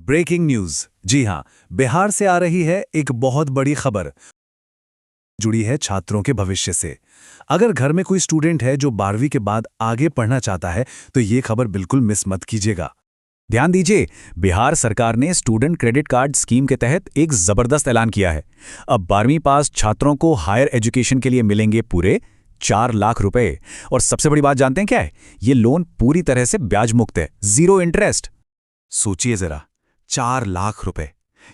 Breaking news. जी हां, बिहार से आ रही है एक बहुत बड़ी खबर, जुड़ी है छात्रों के भविष्य से। अगर घर में कोई स्टूडेंट है जो 12वीं के बाद आगे पढ़ना चाहता है तो ये खबर बिल्कुल मिस मत कीजिएगा। ध्यान दीजिए, बिहार सरकार ने स्टूडेंट क्रेडिट कार्ड स्कीम के तहत एक जबरदस्त ऐलान किया है। अब 12वीं पास छात्रों को हायर एजुकेशन के लिए मिलेंगे पूरे 4 लाख रुपए। और सबसे बड़ी बात जानते हैं क्या है? ये लोन पूरी तरह से ब्याज मुक्त है, जीरो इंटरेस्ट। सोचिए जरा, 4 लाख रुपए।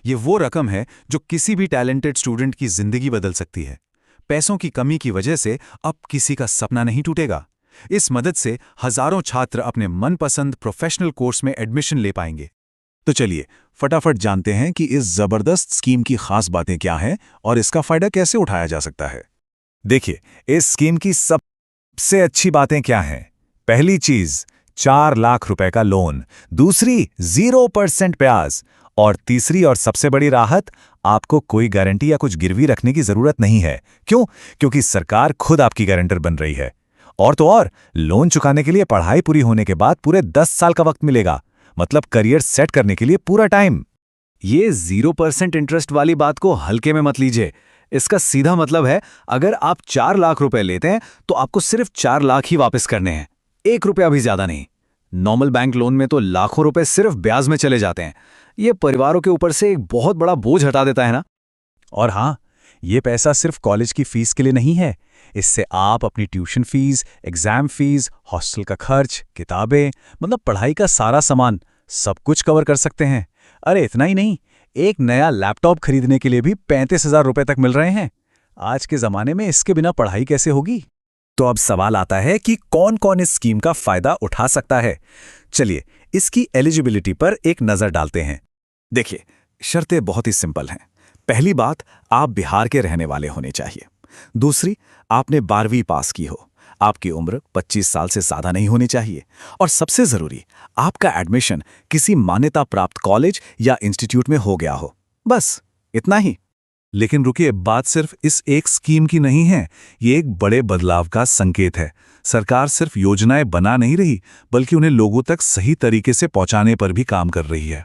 ये वो रकम है जो किसी भी टैलेंटेड स्टूडेंट की जिंदगी बदल सकती है। पैसों की कमी की वजह से अब किसी का सपना नहीं टूटेगा। इस मदद से हजारों छात्र अपने मनपसंद प्रोफेशनल कोर्स में एडमिशन ले पाएंगे। तो चलिए फटाफट जानते हैं कि इस जबरदस्त स्कीम की खास बातें क्या हैं और इसका फायदा कैसे उठाया जा सकता है। देखिए, इस स्कीम की सबसे अच्छी बातें क्या हैं। पहली चीज, 4 लाख रुपए का लोन। दूसरी, 0% ब्याज। और तीसरी और सबसे बड़ी राहत, आपको कोई गारंटी या कुछ गिरवी रखने की जरूरत नहीं है। क्यों? क्योंकि सरकार खुद आपकी गारंटर बन रही है। और तो और, लोन चुकाने के लिए पढ़ाई पूरी होने के बाद पूरे 10 साल का वक्त मिलेगा। मतलब करियर सेट करने के लिए पूरा टाइम। ये 0% इंटरेस्ट वाली बात को हल्के में मत लीजिए। इसका सीधा मतलब है, अगर आप 4 लाख रुपए लेते हैं तो आपको सिर्फ 4 लाख ही वापस करने हैं, 1 रुपया भी ज्यादा नहीं। नॉर्मल बैंक लोन में तो लाखों रुपए सिर्फ ब्याज में चले जाते हैं। ये परिवारों के ऊपर से एक बहुत बड़ा बोझ हटा देता है ना। और हाँ, ये पैसा सिर्फ कॉलेज की फीस के लिए नहीं है। इससे आप अपनी tuition fees, exam fees, hostel का खर्च, किताबें, मतलब पढ़ाई का सारा सामान, सब कुछ कवर कर सकते हैं। अरे इतना ही नहीं, एक नया लैपटॉप खरीदने के लिए भी 35,000 रुपए तक मिल रहे हैं। आज के जमाने में इसके बिना पढ़ाई कैसे होगी? तो अब सवाल आता है कि कौन कौन इस स्कीम का फायदा उठा सकता है। चलिए, इसकी एलिजिबिलिटी पर एक नजर डालते हैं। देखिए, शर्तें बहुत ही सिंपल हैं। पहली बात, आप बिहार के रहने वाले होने चाहिए। दूसरी, आपने 12वीं पास की हो। आपकी उम्र 25 साल से ज्यादा नहीं होनी चाहिए। और सबसे जरूरी, आपका एडमिशन किसी मान्यता प्राप्त कॉलेज या इंस्टीट्यूट में हो गया हो। बस इतना ही। लेकिन रुकिए, बात सिर्फ इस एक स्कीम की नहीं है। ये एक बड़े बदलाव का संकेत है। सरकार सिर्फ योजनाएं बना नहीं रही, बल्कि उन्हें लोगों तक सही तरीके से पहुंचाने पर भी काम कर रही है।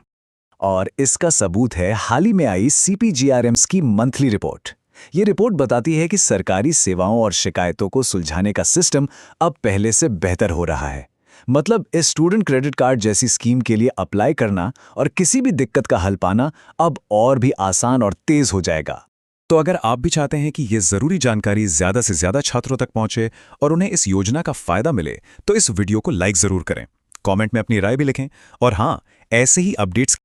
और इसका सबूत है हाल ही में आई CPGRMs की मंथली रिपोर्ट। ये रिपोर्ट बताती है कि सरकारी सेवाओं और शिकायतों को सुलझाने का सिस्टम अब पहले से बेहतर हो रहा है। मतलब इस स्टूडेंट क्रेडिट कार्ड जैसी स्कीम के लिए अप्लाई करना और किसी भी दिक्कत का हल पाना अब और भी आसान और तेज हो जाएगा। तो अगर आप भी चाहते हैं कि ये जरूरी जानकारी ज्यादा से ज्यादा छात्रों तक पहुंचे और उन्हें इस योजना का फायदा मिले, तो इस वीडियो को लाइक जरूर करें, कमेंट में अपनी राय भी लिखें। और हाँ, ऐसे ही अपडेट्स